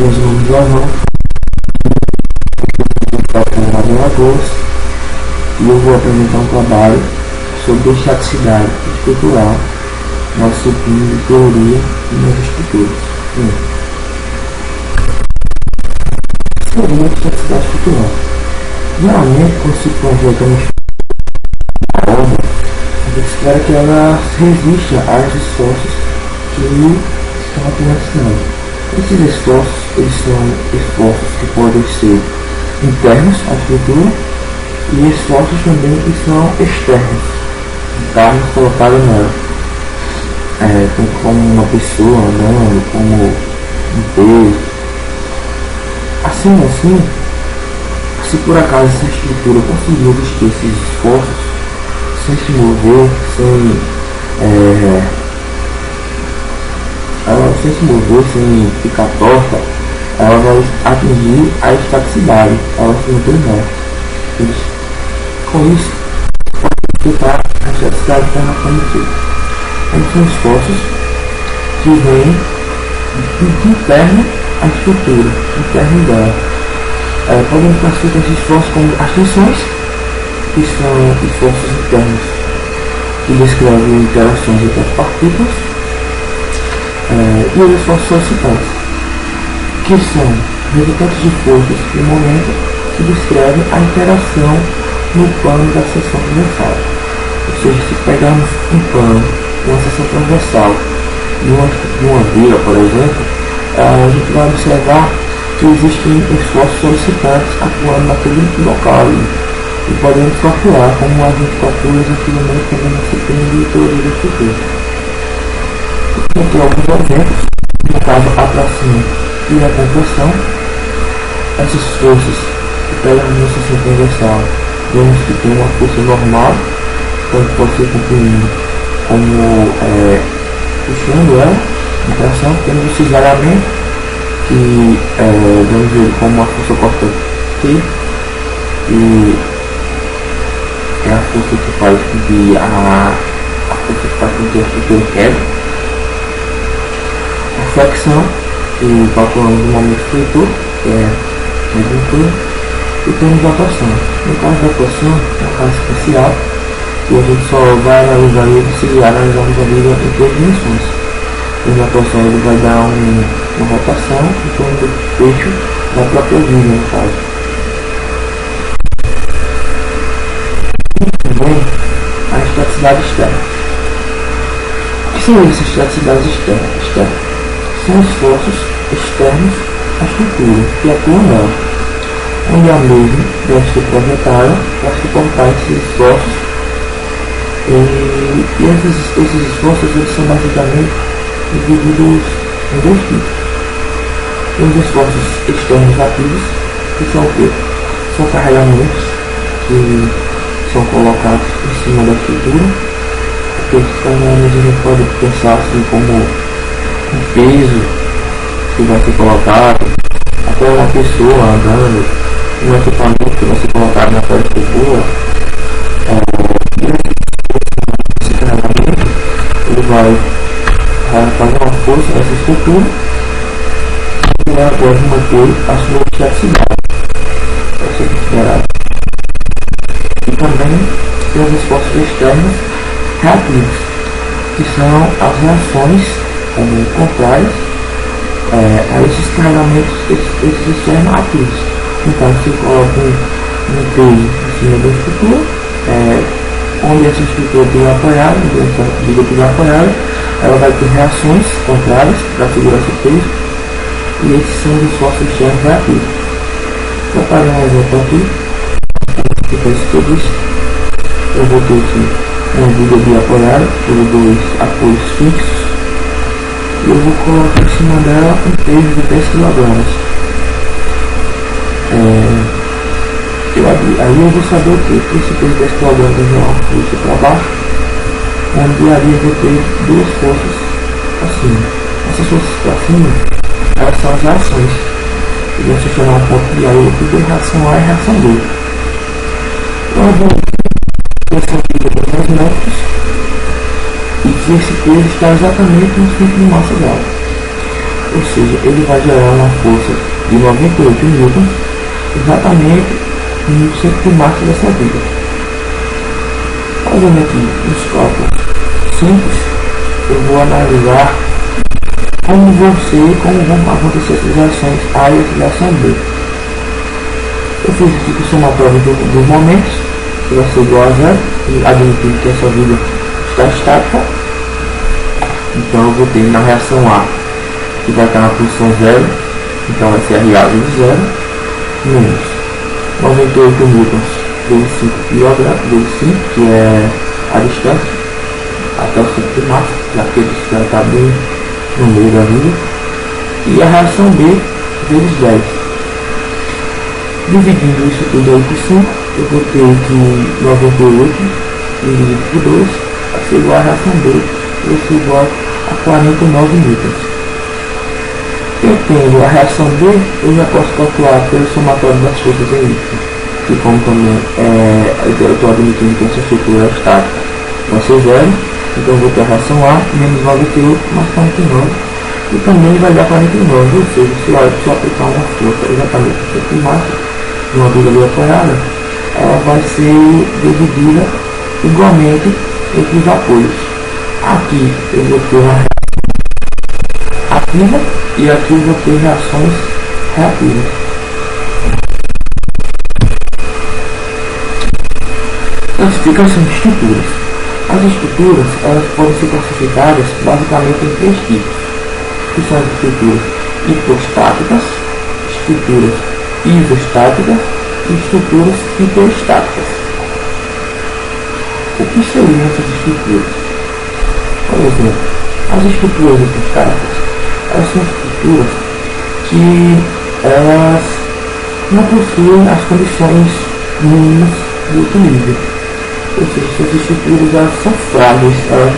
alguns nomes do Armão, em Alagoas, e eu vou apresentar um trabalho sobre estaticidade estrutural, nosso disciplina de teoria e nas estruturas. Seria a estaticidade estrutural. Geralmente, quando se projeta uma obra, a gente espera que ela resista aos esforços que estão acontecendo. Esses esforços, eles são esforços que podem ser internos à estrutura e esforços também que são externos, cargas colocadas nela, como uma pessoa andando, como um peso. Assim, se por acaso essa estrutura conseguir resistir esses esforços sem se mover, sem ficar torta, ela vai atingir a estaticidade, ela se mantém reta. Com isso, pode explicar a estaticidade terraplanistica. São esforços que vêm de interno à estrutura, interno dela. Podemos classificar esses esforços como as tensões, que são esforços internos que descrevem interações entre as partículas, e os esforços solicitantes, que são resultantes de forças e momentos que descrevem a interação no plano da seção transversal. Ou seja, se pegarmos um plano, uma seção transversal de uma vila, por exemplo, a gente vai observar que existem esforços solicitantes atuando naquele local e podemos calcular como a gente calcula exatamente também na disciplina de teoria da estrutura. Vou ter alguns exemplos, no caso a tração e a compressão. Essas forças que pegam a seção transversal, vemos que tem uma força normal, tanto pode ser comprimido como puxando ela, a tração. Temos o cisalhamento, que vamos ver como uma força cortante T, e é a força que faz com que a estrutura quebre. A flexão, que calculamos no momento feitor, que é a juntura, e temos a atuação. No caso da atuação, é um caso especial, e a gente só vai analisar ele se analisarmos a vida em três dimensões. Na atuação ele vai dar uma rotação em torno do fecho da própria vida, no caso. E também a estaticidade externa. O que são essas estaticidades externas? São esforços externos à estrutura que atuam nela, onde a mesma deve ser projetada para suportar esses esforços, e esses esforços eles são basicamente divididos em dois tipos. Os esforços externos ativos, que são o quê? São carregamentos que são colocados em cima da estrutura, porque esses carregamentos a gente pode pensar assim como um peso que vai ser colocado, até uma pessoa andando, um equipamento que vai ser colocado naquela estrutura. Esse carregamento ele vai fazer uma força nessa estrutura e vai manter a sua estaticidade, vai ser considerado. E também tem os esforços externos reativos, que são as reações contrárias a esses carregamentos, esses externos ativos. Então, se coloca um peso em cima da estrutura, onde essa estrutura tem apoiado, ela vai ter reações contrárias para segurar esse peso, e esses são os esforços externos reativos. Vou fazer um exemplo aqui, que faz tudo isso. Eu vou ter aqui uma viga biapoiada por dois apoios fixos, e eu vou colocar em cima dela um peso de 10 kg. Aí eu vou saber o que? Esse peso de 10 kg é uma força para baixo, onde ali eu vou ter duas forças acima. Essas forças para cima, elas são as reações, que vão se chamar um ponto de A e outro B, reação A e reação B. Então eu vou ter essa viga de 10 metros, e que esse peso está exatamente no centro de massa dela. ou seja, ele vai gerar uma força de 98 newtons, exatamente no centro de massa dessa viga. Fazendo aqui uns cálculos simples, eu vou analisar como vão acontecer essas reações A e essa reação B. Eu fiz aqui o somatório dos momentos, que vai ser igual a zero, e admitindo que essa viga está estática. Então eu vou ter na reação A, que vai estar na posição zero, então vai ser a RA vezes zero, menos 98 newtons vezes 5 kg, vezes 5, que é a distância até o centro de massa, já que ele está bem no meio da viga, e a reação B vezes 10. Dividindo isso tudo aí por 5, eu vou ter que 98 dividido por 2 vai ser igual a reação B, vai ser igual a 49 newtons. Eu tendo a reação B, eu já posso calcular pelo somatório das forças em Y, que como também eu estou admitindo que essa estrutura é estática, vai ser zero, então eu vou ter a reação A menos 98 mais 49, e também vai dar 49, ou seja, se eu aplicar uma força exatamente no centro de massa, de uma viga ali apoiada, ela vai ser dividida igualmente entre os apoios. Aqui eu vou ter uma reação ativa e aqui eu vou ter reações reativas. Classificação de estruturas. As estruturas elas podem ser classificadas basicamente em três tipos, que são as estruturas hipostáticas, estruturas isostáticas e estruturas hiperostáticas. O que seriam essas estruturas? Por exemplo, as estruturas hipostáticas, elas são estruturas que elas não possuem as condições mínimas de equilíbrio. Ou seja, essas estruturas elas são frágeis, elas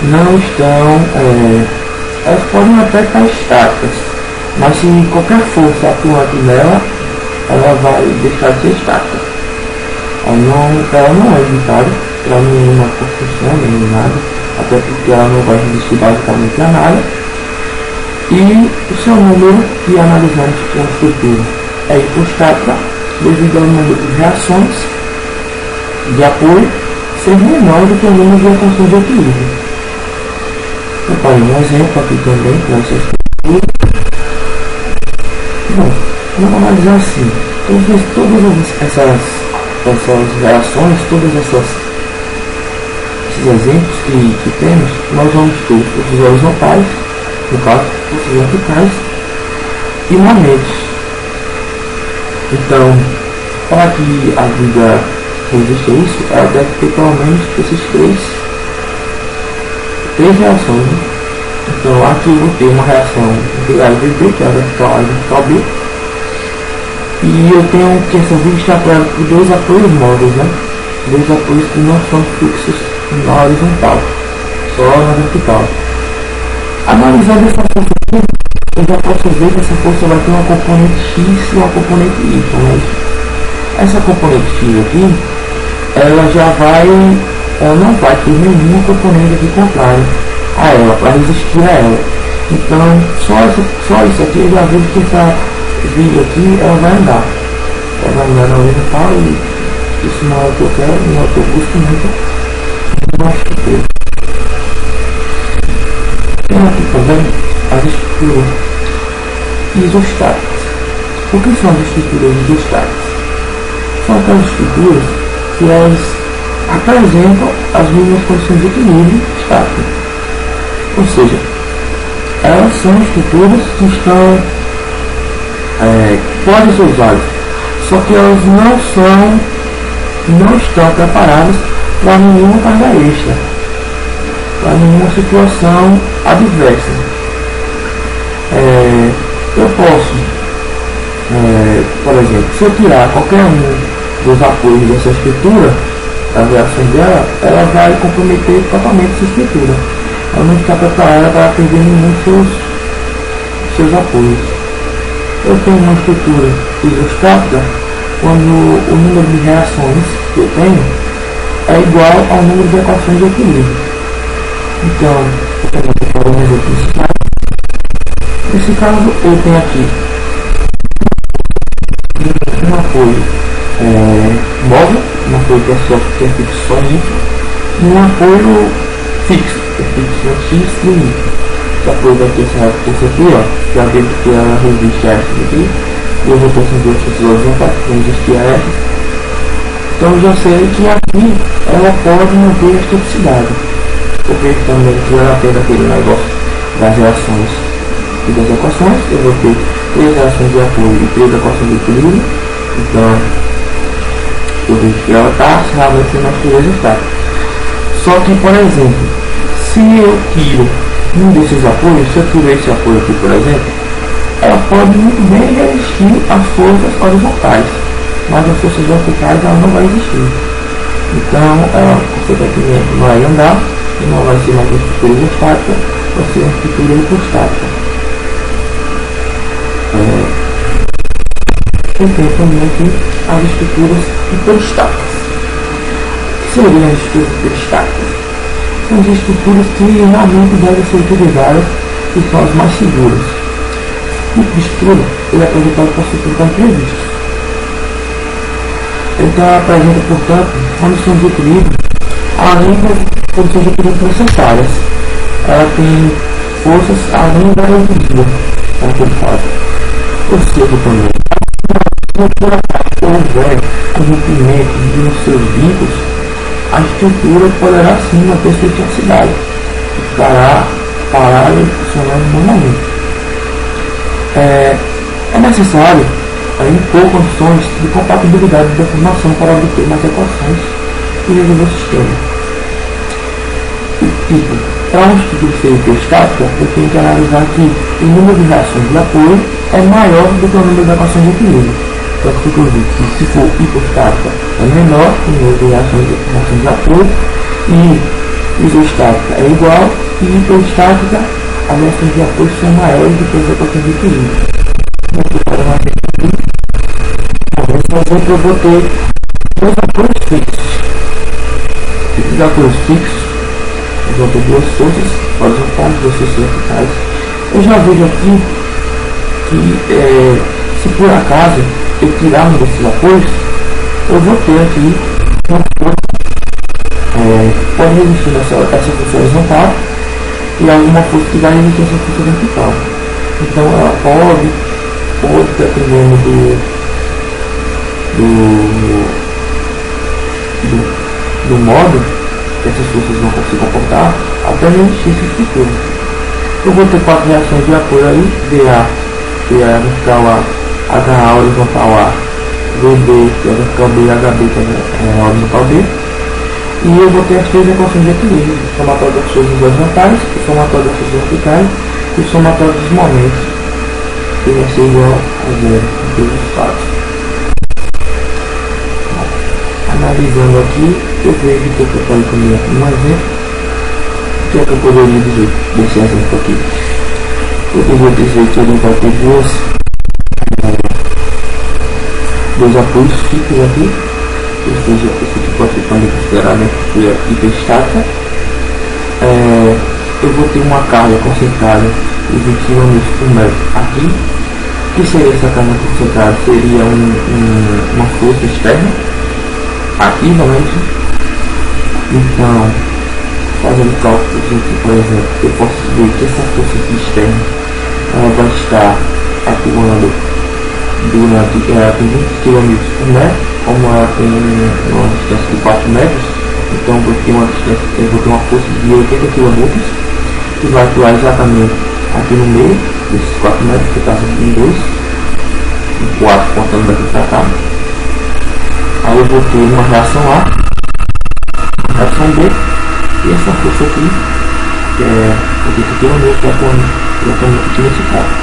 não estão, elas podem até estar estáticas, mas se qualquer força atuante nela, ela vai deixar de ser estática. Ela não é limitada para nenhuma construção, nem nada, até porque ela não vai resistir basicamente a nada. E o seu número que analisamos com a estrutura é hipostática, devido ao número de reações de apoio ser menor do que o número de reações de equilíbrio. Repare um exemplo aqui também com essa estrutura. Bom, vamos analisar assim, todas essas reações, esses exemplos que temos, nós vamos ter forças horizontais, no caso, forças verticais e momentos. Então, para que a viga resista a isso, ela deve ter pelo menos esses três reações. Né? Então, aqui eu vou ter uma reação integral de B, que é a vertical A e a vertical B. E eu tenho que essa viga está apoiada por dois apoios móveis, né? Dois apoios que não são fixos na horizontal, só na vertical. Analisando essa força aqui, eu já posso ver que essa força vai ter uma componente X e uma componente Y. Né? Essa componente X aqui, ela não vai ter nenhuma componente aqui contrária a ela, para resistir a ela. Então, só isso aqui eu já vejo que essa viga aqui, ela vai andar. Ela vai andar na horizontal e isso não é o que eu quero, não é o que eu busco muito. Não acho que tem. Tem aqui também as estruturas isostáticas. O que são as estruturas isostáticas? São aquelas estruturas que elas apresentam as mesmas condições de equilíbrio estático. Ou seja, elas são estruturas que estão podem ser usadas, só que elas não estão preparadas para nenhuma carga extra, para nenhuma situação adversa. Eu posso, por exemplo, se eu tirar qualquer um dos apoios dessa estrutura, a reação dela, ela vai comprometer totalmente essa estrutura. Ela não está preparada para perder nenhum dos seus apoios. Eu tenho uma estrutura isostática quando o número de reações que eu tenho é igual ao número de equações de equilíbrio. Então, eu vou fazer um exemplo Nesse caso, eu tenho aqui um apoio móvel, um apoio que é fixo somente, e um apoio fixo, que é fixo no X e no Y. Esse apoio daqui, esse aqui, ó, já vejo que ela resiste a essa aqui, e eu vou ter essas duas pessoas juntas, que resistir a essa. Então eu já sei que aqui ela pode manter a elasticidade, porque também que ela tem aquele negócio das reações e das equações, eu vou ter 3 reações de apoio e 3 equações de equilíbrio. Então eu vejo que ela está realmente no nosso resultado. Só que, por exemplo, se eu tiro um desses apoios, se eu tiro esse apoio aqui, por exemplo, ela pode muito bem resistir às forças horizontais, mas as forças verticais ela não vai existir. Então ela consequentemente vai andar e não vai ser mais uma estrutura estática, vai ser uma estrutura hidrostática. Eu tenho também aqui as estruturas hiperostáticas. O que seriam as estruturas hiperostáticas? São as estruturas que realmente devem ser utilizadas e são as mais seguras. O tipo de estrutura ele é apresentado por estrutura como previsto. Então ela apresenta, portanto, condições de equilíbrio além das condições de equilíbrio necessárias. Ela tem forças além da energia naquele caso. Ou seja, também, se por acaso houver um rompimento de um seus vínculos, a estrutura poderá sim manter sua elasticidade e ficará parada e funcionando normalmente. É necessário impor condições de compatibilidade da formação para obter mais equações e resolver o sistema. Tipo, para um estudo de hiperostática, eu tenho que analisar que o número de reações de apoio é maior do que o número de equações de equilíbrio. Então, eu digo que se for hipostática é menor o número de reações de apoio, e isostática é igual, e hiperostática as reações de apoio são maiores do que as equações de equilíbrio. Nesse exemplo eu vou ter 2 apoios fixos. Esses apoios fixos, eu vou ter 2 forças horizontais, 2 forças verticais. Eu já vejo aqui que se por acaso eu tirar um desses apoios, eu vou ter aqui uma força pode resistir essa força horizontal e alguma força que vai resistir essa força vertical. Então ela pode dependendo do modo que essas forças vão se comportar, até resistir essa estrutura. Eu vou ter 4 reações de apoio aí, DA, que é a vertical A, HA horizontal A, VB, que é a vertical B, HB, que é a horizontal B. E eu vou ter as 3 equações de equilíbrio, o somatório das forças horizontais, o somatório das forças verticais e o somatório dos momentos, que vai ser igual a 0 em todos os casos. Analisando aqui, eu vejo que eu pode comer um exemplo. O que é que eu poderia dizer desse exemplo aqui? Eu poderia dizer que ele vai ter 2 apoios fixos aqui, ou seja, esse aqui pode ser considerado uma hiperestática. Eu vou ter uma carga concentrada de 20 km por metro aqui. O que seria essa carga concentrada? Seria uma força externa aqui realmente. Então, fazendo cálculos aqui, por exemplo, eu posso ver que essa força aqui externa ela vai estar atuando durante, ela tem 20 km por metro, como ela tem uma distância de 4 metros, então eu vou ter uma força de 80 km que vai atuar exatamente aqui no meio desses 4 metros, que está em 2, em 4 contando daqui para cá. Aí eu vou ter uma reação A, uma reação B, e essa força aqui, que é 80 km, que é atuando aqui nesse caso.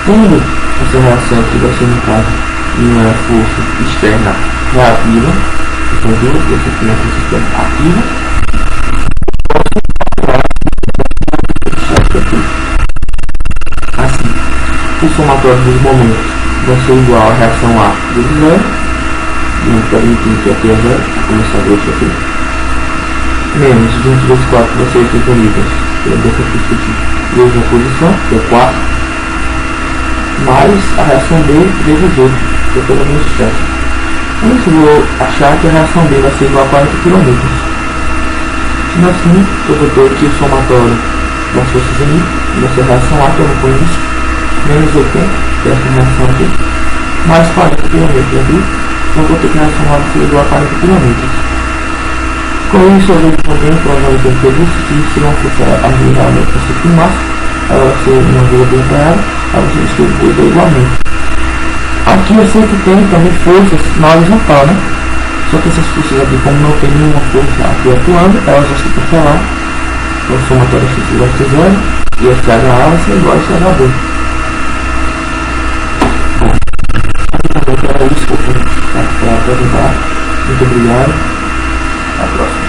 Tendo essa reação aqui vai ser no caso de uma força externa reativa, então duas forças aqui na força externa ativa, assim, o somatório dos momentos vai ser igual à reação A vezes 0, e permitindo que aqui é 0, vou começar a ver isso aqui, menos 20 vezes 4 vai ser 80 litros, dessa força aqui. mesma posição, que é 4, mais a reação B vezes 8, que é pelo menos 7. Então, eu vou achar que a reação B vai ser igual a 40 km. Sendo assim, eu vou ter aqui o somatório das forças em I, nessa reação A, que eu não conheço, menos 80, que é essa reação aqui, mais 40 km aqui, então eu vou ter que a reação A ser igual a 40 km. Com isso, eu vejo também, provavelmente eu disse, que se não fosse agir realmente para ser com massa, ela vai ser uma vírgula bem para ela, aí você distribui igualmente. Aqui eu sei que tem também forças na horizontal, né? Só que essas forças aqui, como não tem nenhuma força aqui atuando, elas vão se cancelar. Então, o somatório X vai ser 0 e a CHA vai ser igual a CHB. Bom, então era isso que eu tinha para apresentar. Muito obrigado. Até a próxima.